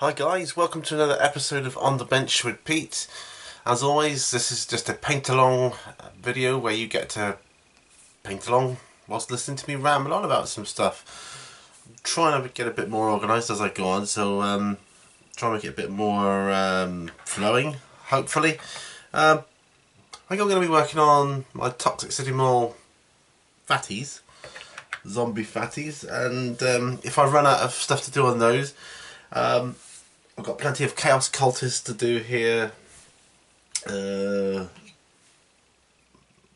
Hi guys, welcome to another episode of On the Bench with Pete. As always, this is just a paint along video where you get to paint along whilst listening to me ramble on about some stuff. I'm trying to get a bit more organised as I go on, so try and make it a bit more flowing, hopefully. I think I'm going to be working on my Toxic City Mall fatties, zombie fatties, and if I run out of stuff to do on those, I've got plenty of Chaos Cultists to do here.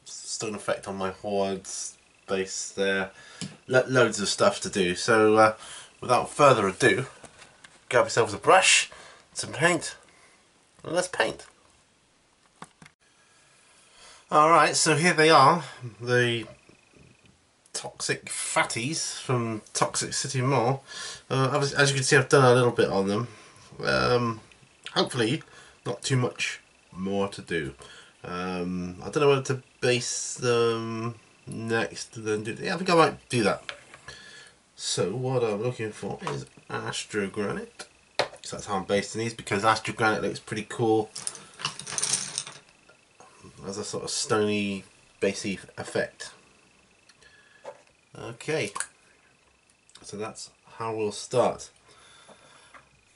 Stone effect on my hordes base there. Loads of stuff to do. So without further ado, grab yourselves a brush, some paint, and let's paint. Alright, so here they are, the Toxic Fatties from Toxic City Mall. As you can see, I've done a little bit on them. Hopefully not too much more to do. I don't know whether to base them next and then do. Yeah, I think I might do that. So what I'm looking for is Astro Granite. So that's how I'm basing these, because Astro Granite looks pretty cool as a sort of stony, basey effect. Okay, so that's how we'll start.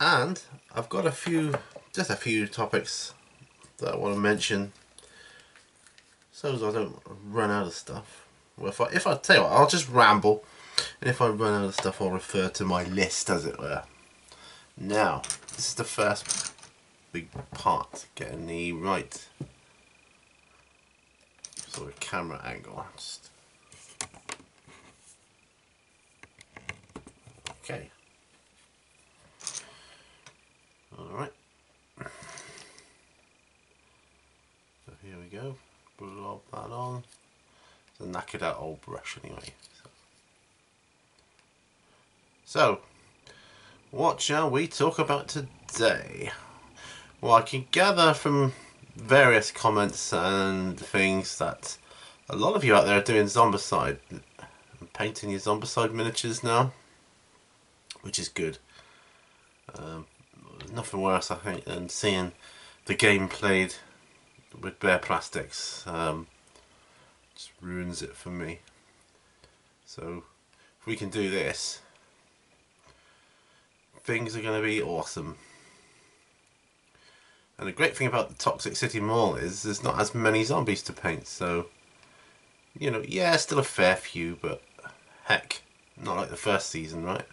And I've got just a few topics that I want to mention, so as I don't run out of stuff. Well, if I tell you what, I'll just ramble, and if I run out of stuff, I'll refer to my list, as it were. Now, this is the first big part, getting the right sort of camera angle. Okay. Alright. So here we go. Blob that on. It's a knackered out old brush anyway. So, what shall we talk about today? Well, I can gather from various comments and things that a lot of you out there are doing Zombicide. Painting your Zombicide miniatures now, which is good. Nothing worse, I think, than seeing the game played with bare plastics. Just ruins it for me. So if we can do this, things are going to be awesome. And the great thing about the Toxic City Mall is there's not as many zombies to paint, so, you know, yeah, still a fair few, but heck, not like the first season, right?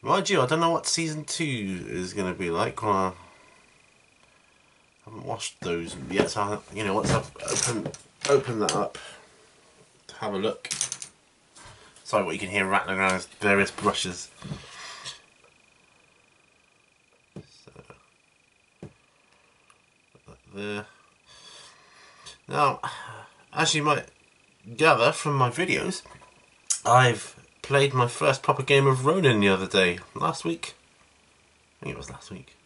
Mind you, I don't know what season 2 is going to be like. Well, I haven't watched those yet, so you know, once I've open that up to have a look. Sorry, what you can hear rattling around is various brushes. So, put that there. Now, as you might gather from my videos, I've played my first proper game of Ronin the other day. Last week? I think it was last week.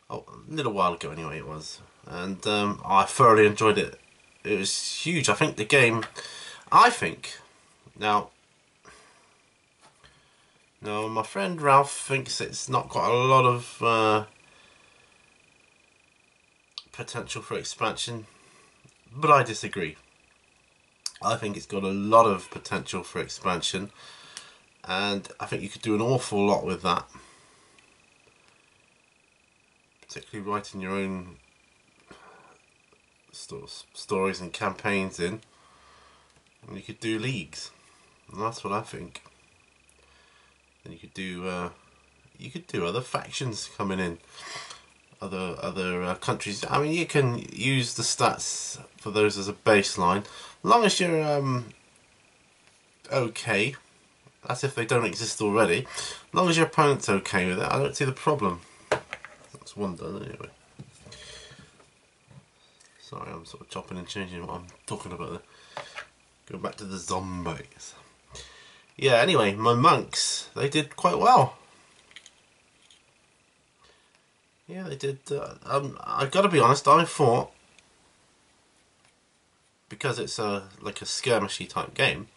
Oh, a little while ago anyway it was. And I thoroughly enjoyed it. It was huge. I think the game, now my friend Ralph thinks it's not got a lot of potential for expansion, but I disagree. I think it's got a lot of potential for expansion, and I think you could do an awful lot with that. Particularly writing your own stories and campaigns in, and you could do leagues, and that's what I think. And you could do other factions coming in, other countries. I mean, you can use the stats for those as a baseline, as long as you're okay. That's if they don't exist already. As long as your opponent's okay with it, I don't see the problem. That's one done anyway. Sorry, I'm sort of chopping and changing what I'm talking about there. Going back to the zombies. Yeah, anyway, my monks, they did quite well. Yeah, they did. I've got to be honest, I thought, because it's like a skirmishy type game,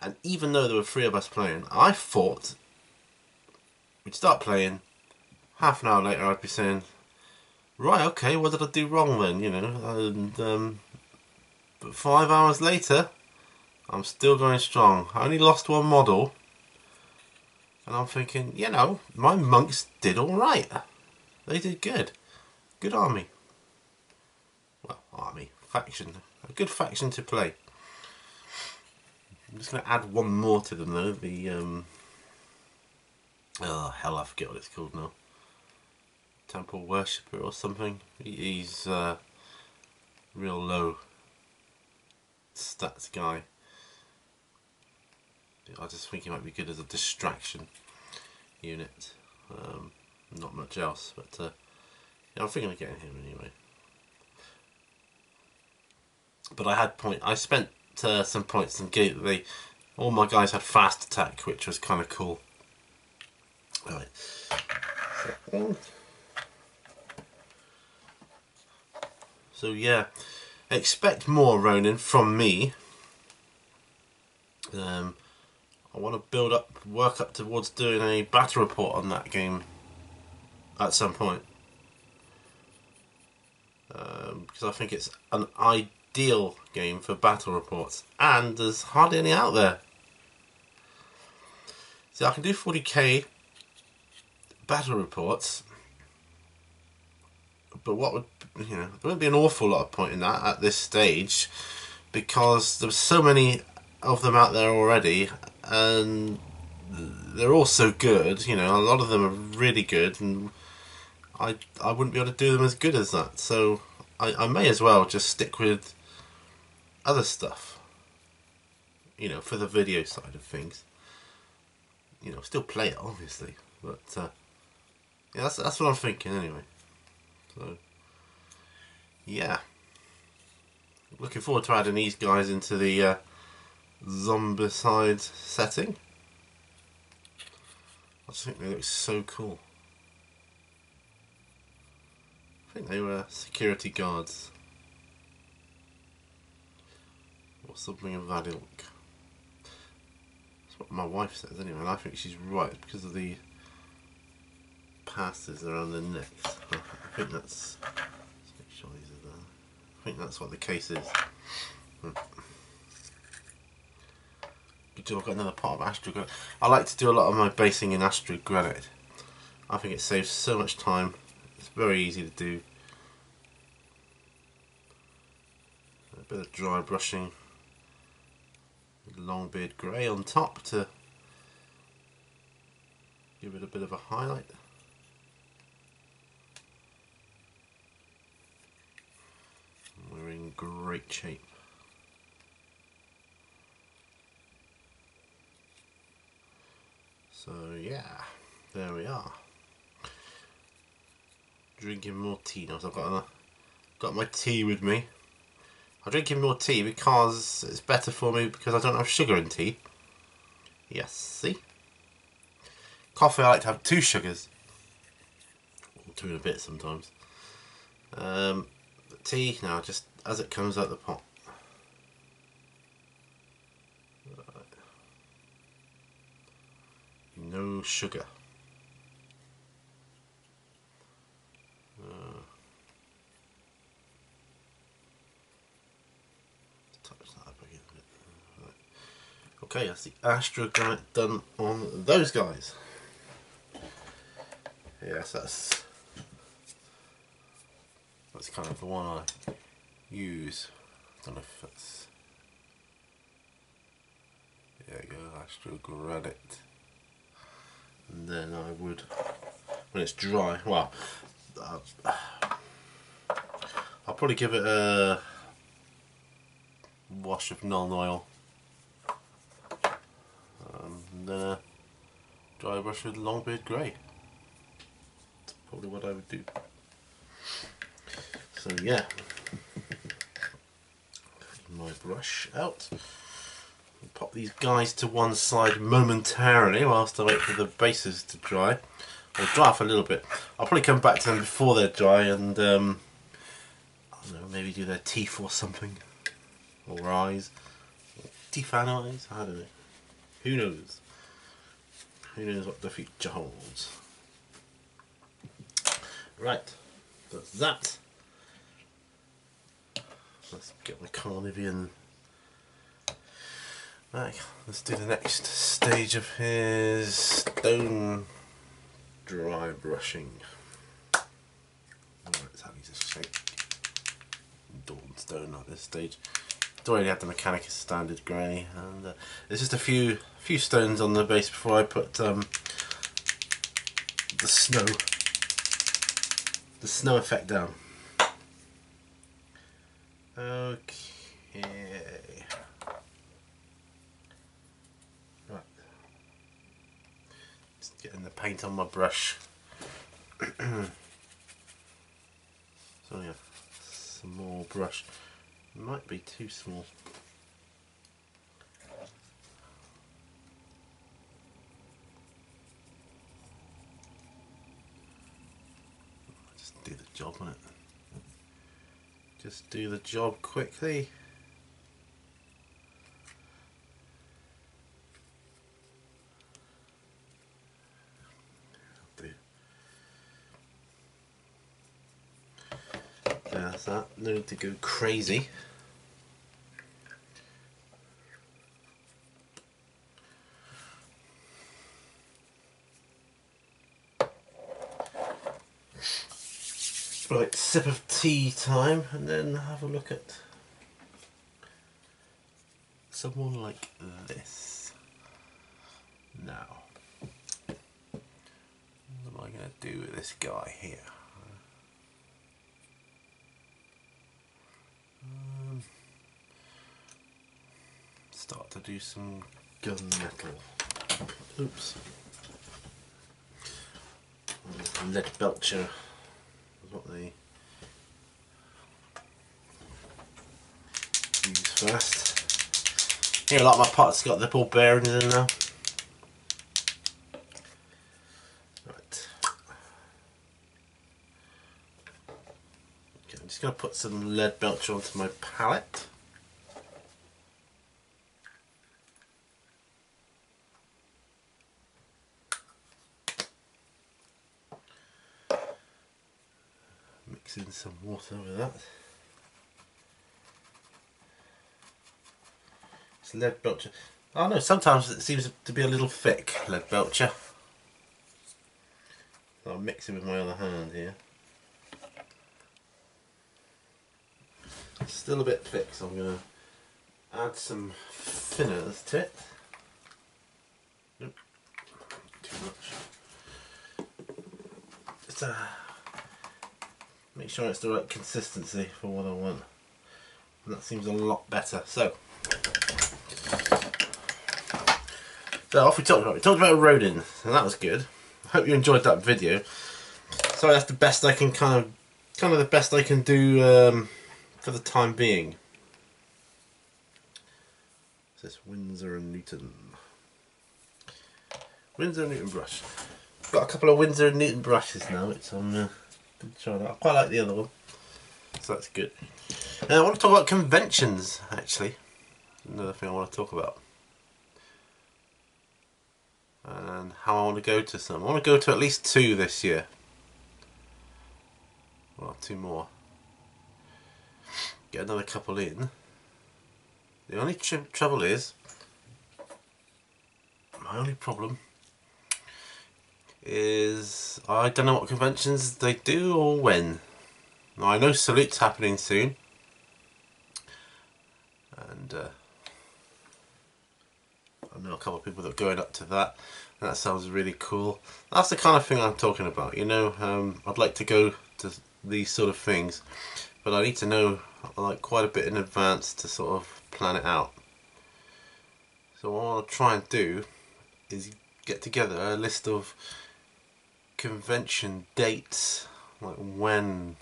and even though there were 3 of us playing, I thought we'd start playing. Half an hour later, I'd be saying, right, okay, what did I do wrong then? You know, and but 5 hours later, I'm still going strong. I only lost one model, and I'm thinking, you know, my monks did all right. They did good. Good army. Well, army, faction, a good faction to play. I'm just going to add one more to them though. The oh hell, I forget what it's called now. Temple Worshipper or something. He's real low stats guy. I just think he might be good as a distraction unit. Not much else, but yeah, I'm thinking of getting him anyway. But I spent some points and all my guys had fast attack, which was kind of cool. Right. So yeah, expect more, Ronin, from me. I want to work up towards doing a battle report on that game at some point. Because I think it's an ideal game for battle reports, and there's hardly any out there. See, I can do 40k battle reports, but there wouldn't be an awful lot of point in that at this stage, because there's so many of them out there already, and they're all so good. You know, a lot of them are really good, and I wouldn't be able to do them as good as that. So I may as well just stick with other stuff, you know, for the video side of things. You know, still play it obviously, but yeah, that's what I'm thinking anyway. So yeah, looking forward to adding these guys into the zombicide setting. I just think they look so cool. I think they were security guards or something of that ilk. That's what my wife says anyway, and I think she's right because of the passes around the necks. I think that's. Let's make sure these are there. I think that's what the case is. Good job, I've got another pot of Astral Granite. I like to do a lot of my basing in Astral Granite. I think it saves so much time. It's very easy to do. A bit of dry brushing. Longbeard grey on top to give it a bit of a highlight. We're in great shape. So yeah, there we are. Drinking more tea now. So I've got my tea with me. I'm drinking more tea because it's better for me because I don't have sugar in tea. Yes, see? Coffee I like to have 2 sugars. Or 2 and a bit sometimes. Tea now, just as it comes out the pot. Right. No sugar. Okay, that's the Astral Granite done on those guys. Yes, that's kind of the one I use. I don't know if that's. There you go, Astral Granite. And then I would, when it's dry, well, I'll probably give it a wash of Nuln Oil. And then a dry brush with Longbeard Grey. That's probably what I would do. So yeah, my brush out. Pop these guys to one side momentarily whilst I wait for the bases to dry. Or dry off a little bit. I'll probably come back to them before they're dry and I don't know, maybe do their teeth or something. Or eyes. Teeth and eyes, I don't know. Who knows? Who knows what the future holds? Right, that's that. Let's get my Carnivian back. Let's do the next stage of his stone dry brushing. That's how he's a shape. Dawn stone at this stage. It's already had the Mechanicus standard grey, and there's just a few stones on the base before I put the snow effect down. Okay. Right. Just getting the paint on my brush. So yeah, small brush. Might be too small. Just do the job on it. Just do the job quickly. There's that. No need to go crazy. Right, sip of tea time, and then have a look at someone like this. Now, what am I going to do with this guy here? Start to do some gunmetal. Oops. Lead belcher is what they use first. Here, a lot of my pots got the ball bearings in now. Right. Okay, I'm just going to put some lead belcher onto my palette. Mix in some water with that. It's lead belcher. Oh no, sometimes it seems to be a little thick, lead belcher. So I'll mix it with my other hand here. It's still a bit thick, so I'm going to add some thinners to it. Nope, too much. Just make sure it's the right consistency for what I want. And that seems a lot better. So off we talked about. We talked about eroding, and that was good. I hope you enjoyed that video. So that's the best I can kind of the best I can do for the time being. This Winsor and Newton. Winsor and Newton brush. Got a couple of Winsor and Newton brushes now. It's on. Try that. I quite like the other one, so that's good. I want to talk about conventions. Actually, another thing I want to talk about. And how I want to go to some. I want to go to at least 2 this year. Well, 2 more. Get another couple in. The only trouble is, my only problem is I don't know what conventions they do or when. Now I know Salute's happening soon. And I know a couple of people that are going up to that. And that sounds really cool. That's the kind of thing I'm talking about. You know, I'd like to go to these sort of things, but I need to know like quite a bit in advance to sort of plan it out. So what I'll try and do is get together a list of convention dates, like when,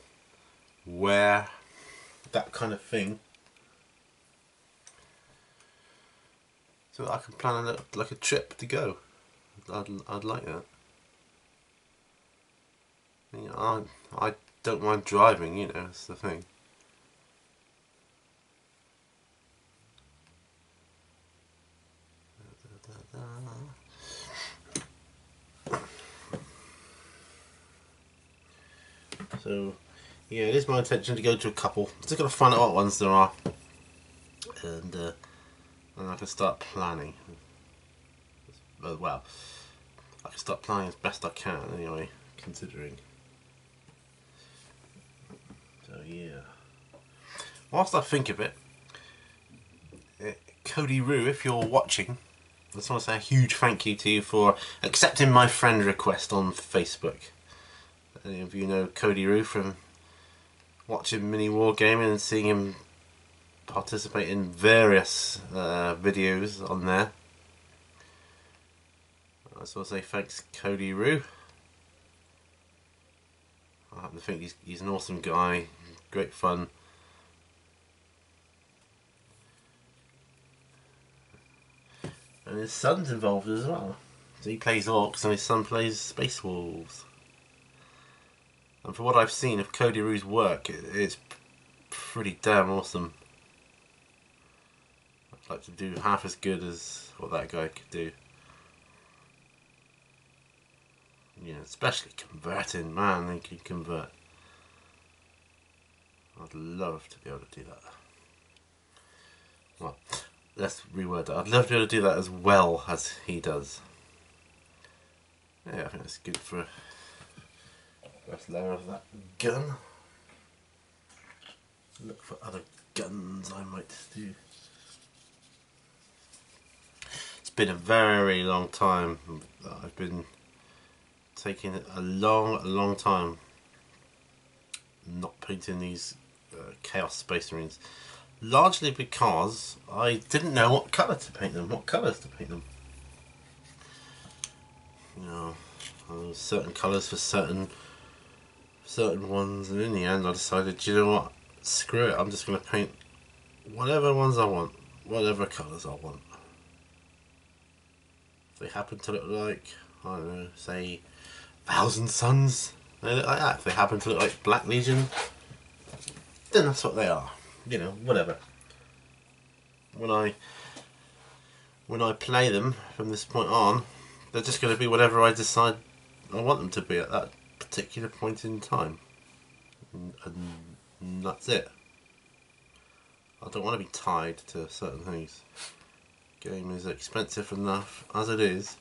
where, that kind of thing. So that I can plan like a trip to go. I'd like that. You know, I don't mind driving, you know, that's the thing. So yeah, it is my intention to go to a couple. I'm just going to find out what ones there are, and I can start planning. Well, I can start planning as best I can anyway, considering. So yeah. Whilst I think of it, Cody Roo, if you're watching, I just want to say a huge thank you to you for accepting my friend request on Facebook. Any of you know Cody Roo from watching Mini Wargaming and seeing him participate in various videos on there. I just want to say thanks, Cody Roo. I happen to think he's an awesome guy, great fun. And his son's involved as well. So he plays Orcs and his son plays Space Wolves. And for what I've seen of Cody Roo's work, it's pretty damn awesome. I'd like to do half as good as what that guy could do. You know, especially converting, man, they can convert. I'd love to be able to do that. Well, let's reword that. I'd love to be able to do that as well as he does. Yeah, I think that's good for first layer of that gun. Look for other guns I might do. It's been a very long time. I've been taking a long time not painting these Chaos Space Marines. Largely because I didn't know what colour to paint them, what colours to paint them. You know, certain colours for certain ones, and in the end I decided, you know what, screw it, I'm just going to paint whatever ones I want, whatever colours I want. If they happen to look like, I don't know, say Thousand Suns, they look like that. If they happen to look like Black Legion, then that's what they are. You know, whatever. When I play them from this point on, they're just going to be whatever I decide I want them to be at that particular point in time, and that's it. I don't want to be tied to certain things. Game is expensive enough as it is,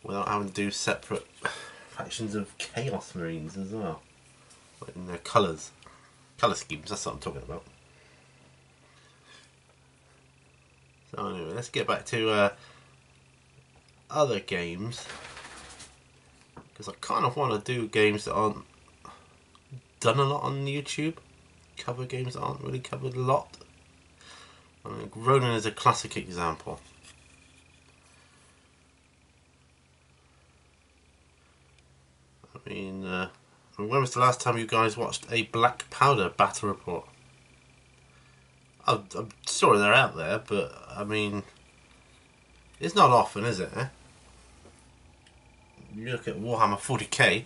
without having to do separate factions of Chaos Marines as well, like in their colour schemes. That's what I'm talking about. So anyway, let's get back to other games, because I kind of want to do games that aren't done a lot on YouTube, cover games that aren't really covered a lot. I mean, Ronin is a classic example. I mean, when was the last time you guys watched a Black Powder battle report? I'm sure they're out there, but I mean, it's not often, is it? You look at Warhammer 40k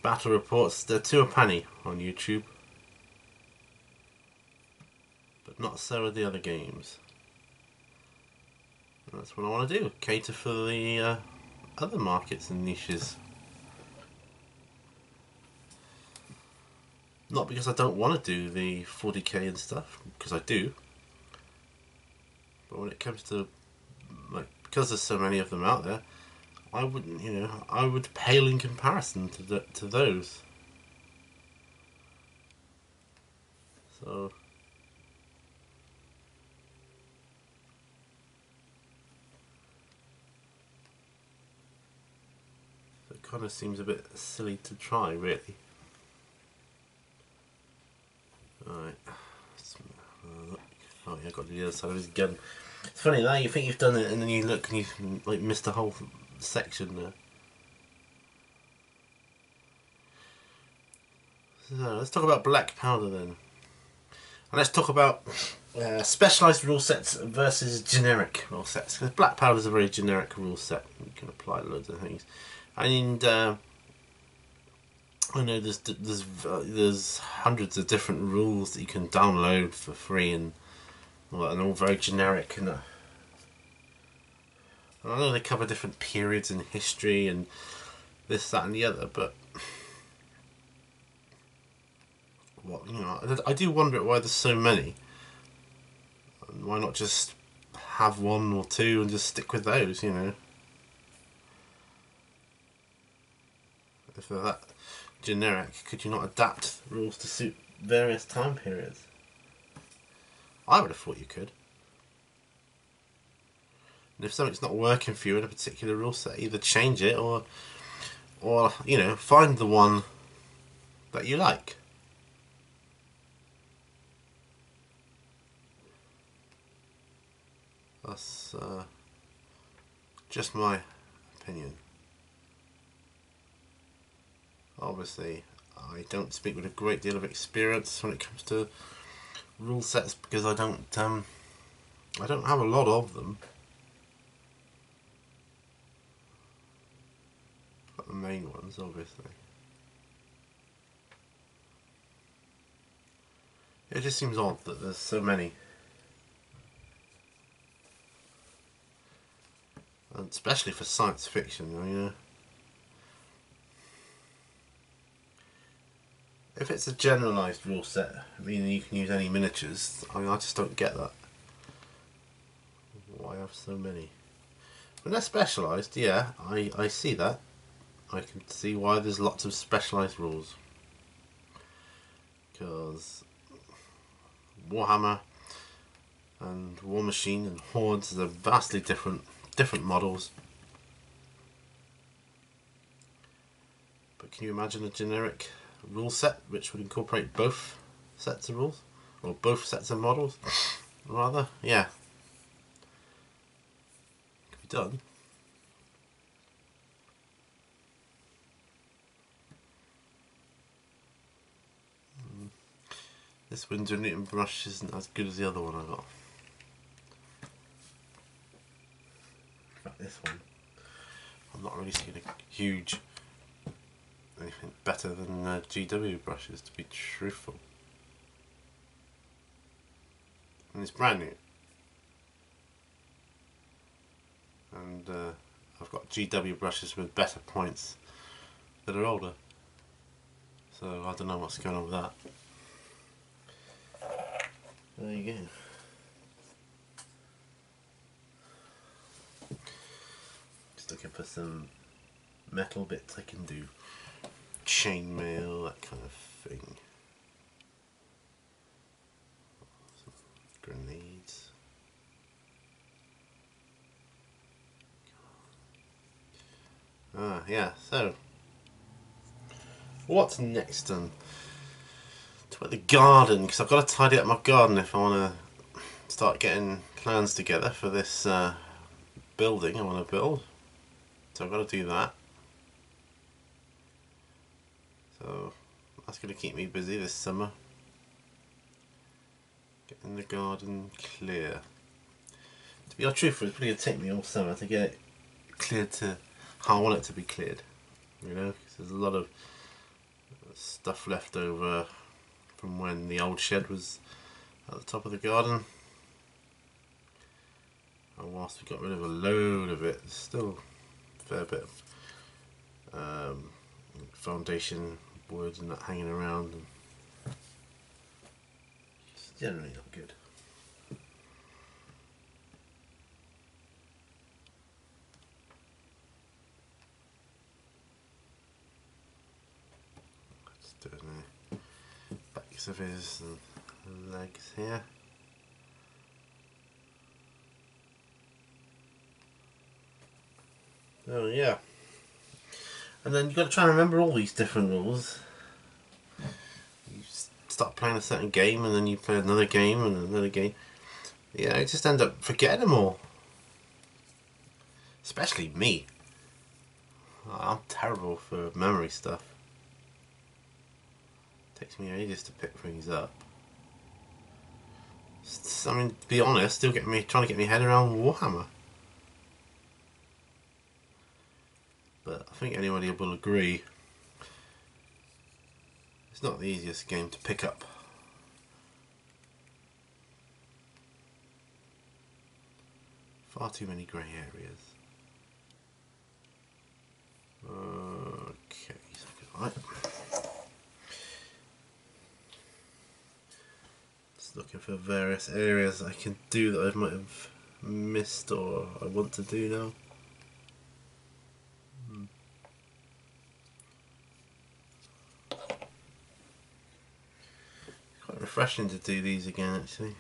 battle reports, they're 2 a penny on YouTube, but not so are the other games. And that's what I want to do, cater for the other markets and niches. Not because I don't want to do the 40k and stuff, because I do. But when it comes to, like, because there's so many of them out there, I wouldn't, you know, I would pale in comparison to those. So it kind of seems a bit silly to try, really. Alright. Oh yeah, I've got the other side of his gun. It's funny now, you think you've done it and then you look and you've like missed a whole section there. So let's talk about Black Powder then. And let's talk about specialised rule sets versus generic rule sets. Because Black Powder is a very generic rule set. You can apply loads of things. And I know there's hundreds of different rules that you can download for free, and all very generic. And I know they cover different periods in history and this, that, and the other, but what, you know, I do wonder why there's so many. And why not just have one or two and just stick with those, you know? If they're that generic, could you not adapt rules to suit various time periods? I would have thought you could. And if something's not working for you in a particular rule set, either change it or you know, find the one that you like. That's just my opinion. Obviously, I don't speak with a great deal of experience when it comes to rule sets because I don't have a lot of them. But the main ones, obviously. It just seems odd that there's so many. And especially for science fiction, you know. If it's a generalised rule set, meaning you can use any miniatures, I mean, I just don't get that. Why have so many? When they're specialised, yeah, I see that. I can see why there's lots of specialised rules. Because Warhammer and War Machine and Hordes are vastly different models. But can you imagine a generic rule set which would incorporate both sets of rules? Or both sets of models, rather? Yeah. Could be done. This Winsor & Newton brush isn't as good as the other one I got. In fact, this one, I'm not really seeing a huge anything better than GW brushes, to be truthful. And it's brand new. And I've got GW brushes with better points that are older. So I don't know what's going on with that. There you go. Just looking for some metal bits I can do. Chainmail, that kind of thing. Some grenades. Yeah, so what's next then? To the garden, because I've got to tidy up my garden if I want to start getting plans together for this building I want to build. So I've got to do that. So that's going to keep me busy this summer. Getting the garden clear. To be truthful, it's probably going to take me all summer to get it cleared to how I want it to be cleared. You know, because there's a lot of stuff left over from when the old shed was at the top of the garden. And whilst we got rid of a load of it, there's still a fair bit of foundation wood and that hanging around. And it's generally not good. Let's do it now. Backs of his legs here. Oh yeah. And then you've got to try and remember all these different rules. You start playing a certain game and then you play another game and another game. Yeah, I just end up forgetting them all. Especially me. I'm terrible for memory stuff. It takes me ages to pick things up. I mean, to be honest, still trying to get my head around Warhammer. But I think anybody will agree it's not the easiest game to pick up. Far too many grey areas. Okay, right. looking for various areas I can do that I might have missed or I want to do now. Quite refreshing to do these again, actually.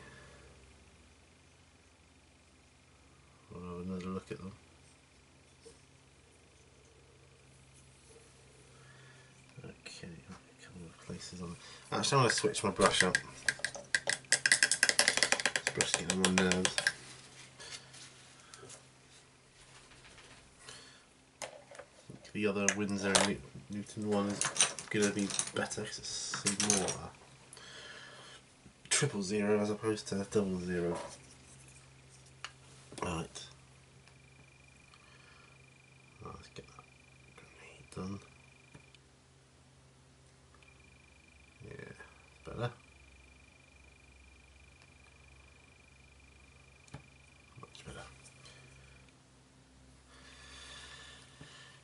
I'll have another look at them. Okay, a couple of places on. Actually, I'm going to switch my brush up. This brush getting on my nerves. The other Windsor and Newton one is going to be better because it's some more 000 as opposed to 00. Right. Let's get that grenade done. Yeah, better. Much better.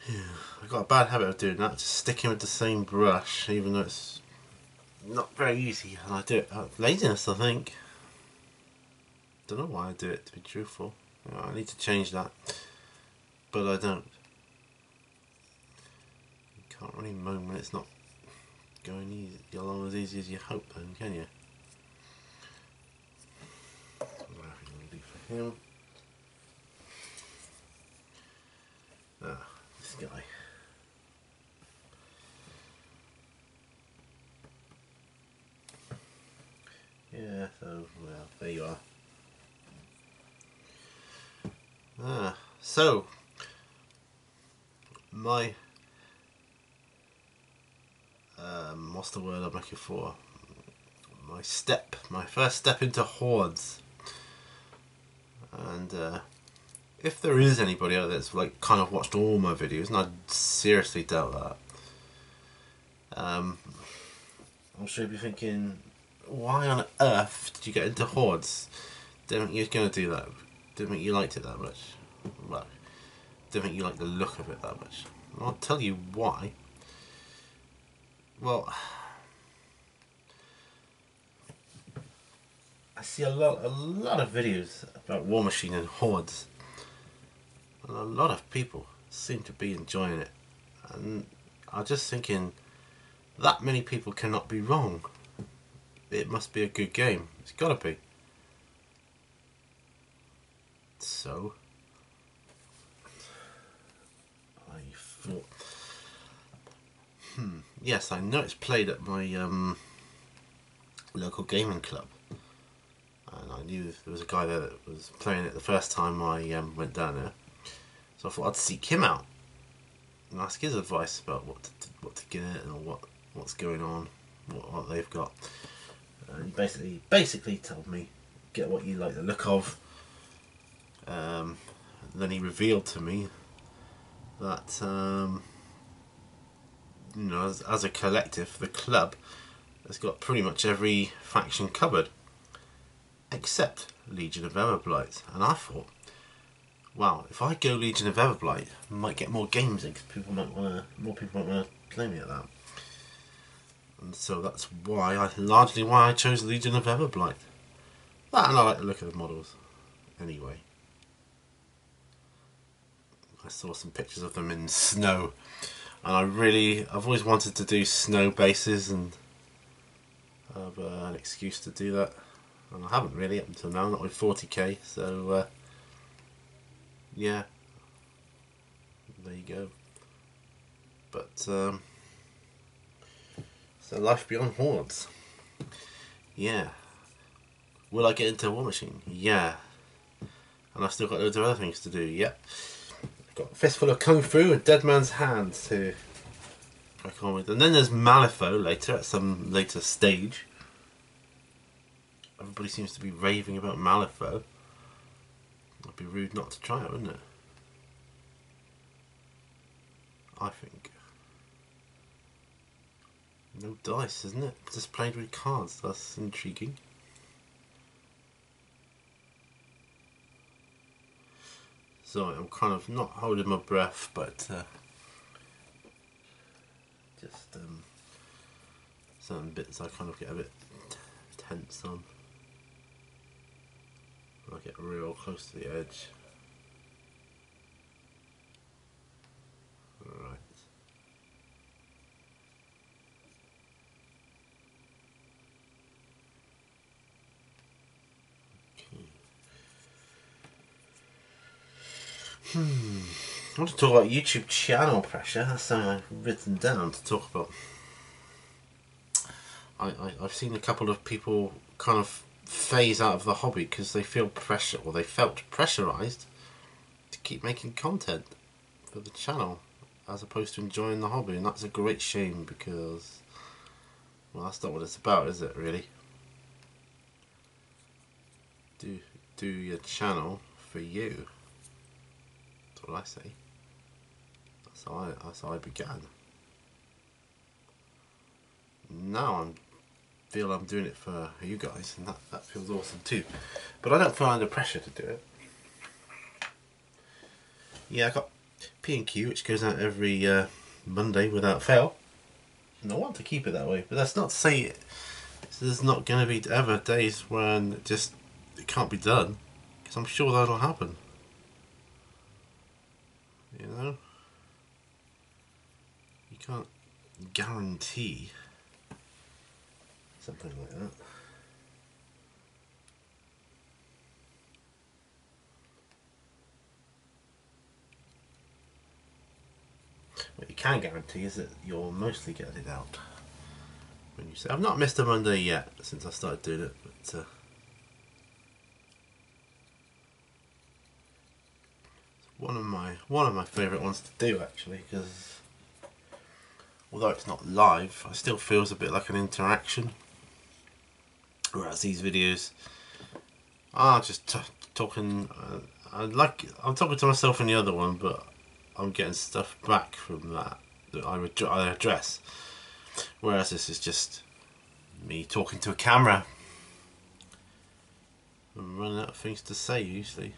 Yeah, I've got a bad habit of doing that, just sticking with the same brush, even though it's not very easy, and I do it out of laziness, I think. Don't know why I do it, to be truthful. I need to change that, but I don't. You can't really moan when it's not going easy, along as easy as you hope, then, can you? What am I going to do for him? Ah, this guy. Yeah, so, well, there you are. So my what's the word I'm looking for? My first step into hordes. And if there is anybody out there that's like kind of watched all my videos, and I seriously doubt that, I'm sure you'll be thinking, why on earth did you get into hordes? Don't think you're going to do that. Don't think you liked it that much. Well, don't think you like the look of it that much. I'll tell you why. Well, I see a lot of videos about War Machine and hordes, and a lot of people seem to be enjoying it. And I'm just thinking, that many people cannot be wrong. It must be a good game. It's got to be. So I thought, yes, I know it's played at my local gaming club, and I knew there was a guy there that was playing it the first time I went down there, so I thought I'd seek him out and ask his advice about what to get and what's going on, what they've got. And he basically told me, get what you like the look of. Then he revealed to me that you know, as a collective, the club has got pretty much every faction covered except Legion of Everblight. And I thought, wow, if I go Legion of Everblight, I might get more games in because more people might want to play me at that. And so that's largely why I chose Legion of Everblight. That, and I like the look of the models anyway. I saw some pictures of them in snow, and I've always wanted to do snow bases, and have an excuse to do that, and I haven't really up until now, not with 40k, so yeah, there you go. But so life beyond hordes, yeah. Will I get into War Machine? Yeah. And I've still got loads of other things to do, yep. Got a fistful of Kung Fu and Dead Man's Hand to crack on with. And then there's Malifaux later, at some later stage. Everybody seems to be raving about Malifaux. It'd be rude not to try it, wouldn't it? I think. No dice, isn't it? Just played with cards. That's intriguing. So I'm kind of not holding my breath, but just certain bits I kind of get a bit tense on. I'll get real close to the edge. Right. I want to talk about YouTube channel pressure. That's something I've written down to talk about. I've seen a couple of people kind of phase out of the hobby because they feel pressure, or they felt pressurized to keep making content for the channel as opposed to enjoying the hobby, and that's a great shame because, well, that's not what it's about, is it, really? Do your channel for you. That's what I say. That's how I began. Now I feel I'm doing it for you guys, and that feels awesome too. But I don't feel under pressure to do it. Yeah, I got P&Q, which goes out every Monday without fail, and I want to keep it that way. But that's not to say there's not going to be ever days when it can't be done, because I'm sure that'll happen. You know, you can't guarantee something like that. What you can guarantee is that you'll mostly get it out when you say. I've not missed a Monday yet since I started doing it, but it's one of my favourite ones to do, actually, because although it's not live, it still feels a bit like an interaction. Whereas these videos are just talking. I'm talking to myself in the other one, but I'm getting stuff back from that I address. Whereas this is just me talking to a camera. I'm running out of things to say usually.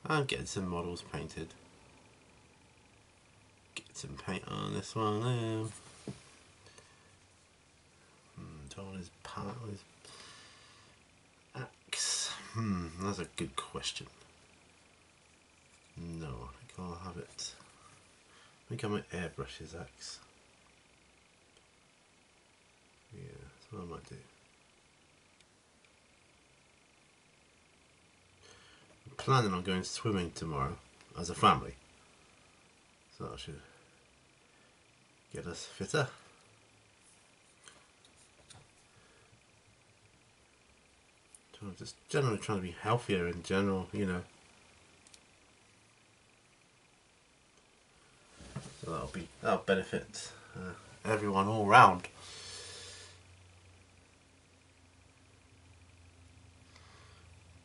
I'm getting some models painted. Get some paint on this one there. On his part, his axe. That's a good question. No, I think I'll have it. I think I might airbrush his axe. Yeah, that's what I might do. I'm planning on going swimming tomorrow as a family, so that should get us fitter. Just generally trying to be healthier in general, you know. So that'll benefit everyone all round.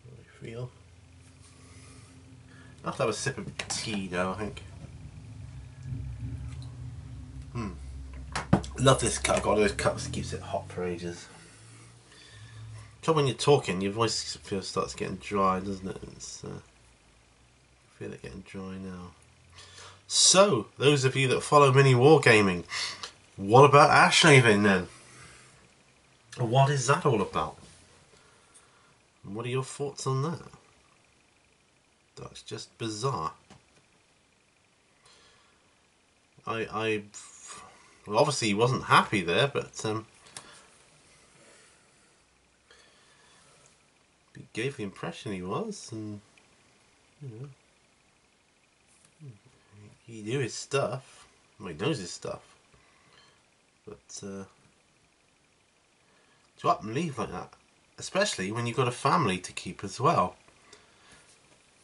How do you feel? I'll have to have a sip of tea now, I think. Love this cup. I've got one of those cups that keeps it hot for ages. So when you're talking, your voice starts getting dry, doesn't it? I feel it getting dry now. So, those of you that follow mini wargaming, what about ash shaving then? What is that all about? And what are your thoughts on that? That's just bizarre. I well, obviously he wasn't happy there, but he gave the impression he was, and you know, he knew his stuff. Well, he knows his stuff, but to up and leave like that, especially when you've got a family to keep as well,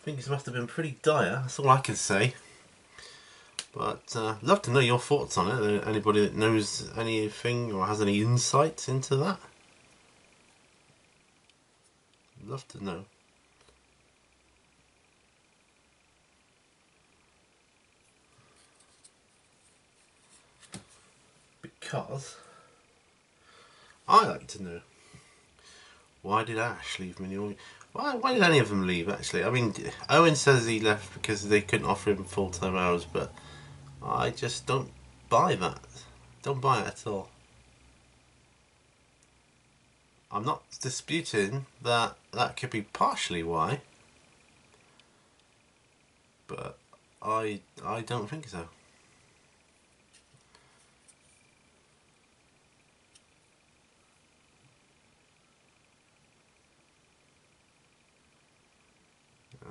things must have been pretty dire. That's all I can say. But love to know your thoughts on it. Anybody that knows anything or has any insight into that? Love to know. Because I like to know, why did Ash leave Mini? Why did any of them leave, actually? I mean, Owen says he left because they couldn't offer him full-time hours, but I just don't buy that. Don't buy it at all. I'm not disputing that that could be partially why, but I don't think so.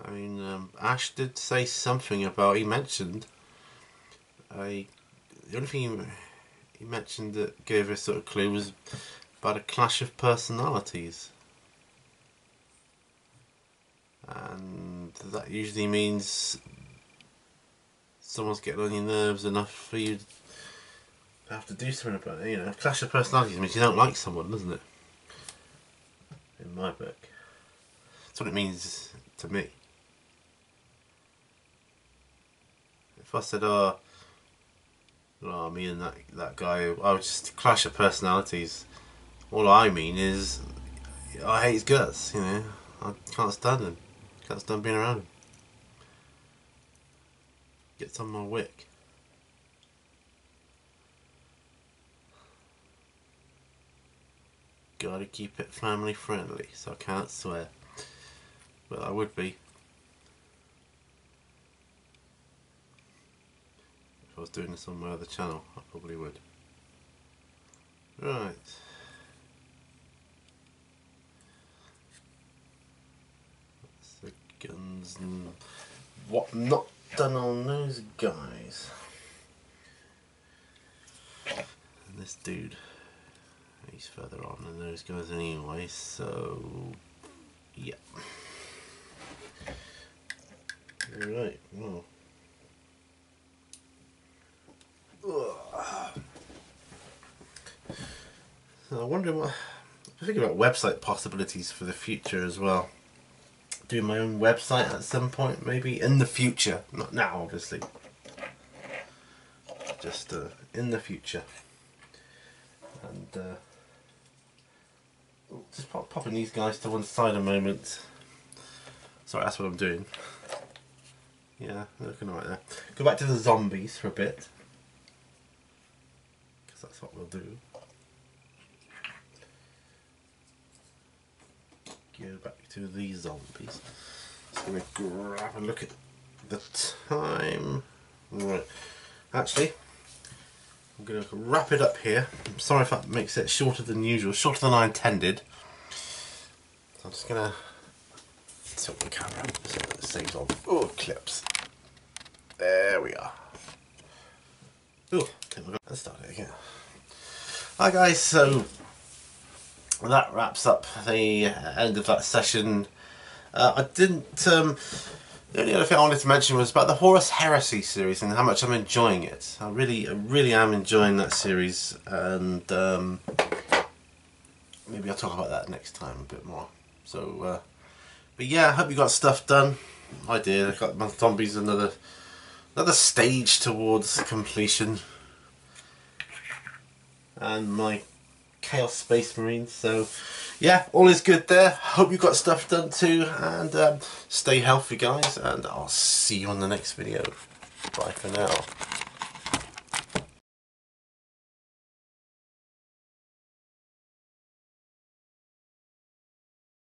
I mean, Ash did say something about, he mentioned, the only thing he mentioned that gave a sort of clue was about a clash of personalities. And that usually means someone's getting on your nerves enough for you to have to do something about it. You know, a clash of personalities means you don't like someone, doesn't it? In my book. That's what it means to me. If I said, oh me and that guy, I would just clash of personalities, all I mean is I hate his guts, you know. I can't stand him. Can't stand being around him. Gets on my wick. Gotta keep it family friendly, so I can't swear. But I would be if I was doing this on my other channel. I probably would. Right. That's the guns and what not done on those guys. And this dude, he's further on than those guys anyway, so yeah. Alright, well. So I wonder what, I'm thinking about website possibilities for the future as well. Doing my own website at some point, maybe in the future, not now obviously, just in the future. And just popping these guys to one side a moment. Sorry, that's what I'm doing. Yeah, they're looking alright there. Go back to the zombies for a bit, because that's what we'll do. Go back to these zombies. Just going to grab a look at the time. Right, actually, I'm going to wrap it up here. I'm sorry if that makes it shorter than usual, shorter than I intended. So I'm just going to tilt the camera up so that it saves on clips. There we are. Oh, let's start it again. Hi guys, so that wraps up the end of that session. I didn't. The only other thing I wanted to mention was about the Horus Heresy series and how much I'm enjoying it. I really am enjoying that series, and maybe I'll talk about that next time a bit more. So, but yeah, I hope you got stuff done. I did. I got my zombies another stage towards completion, and my Chaos Space Marines. So yeah, all is good there. Hope you got stuff done too, and stay healthy guys, and I'll see you on the next video. Bye for now.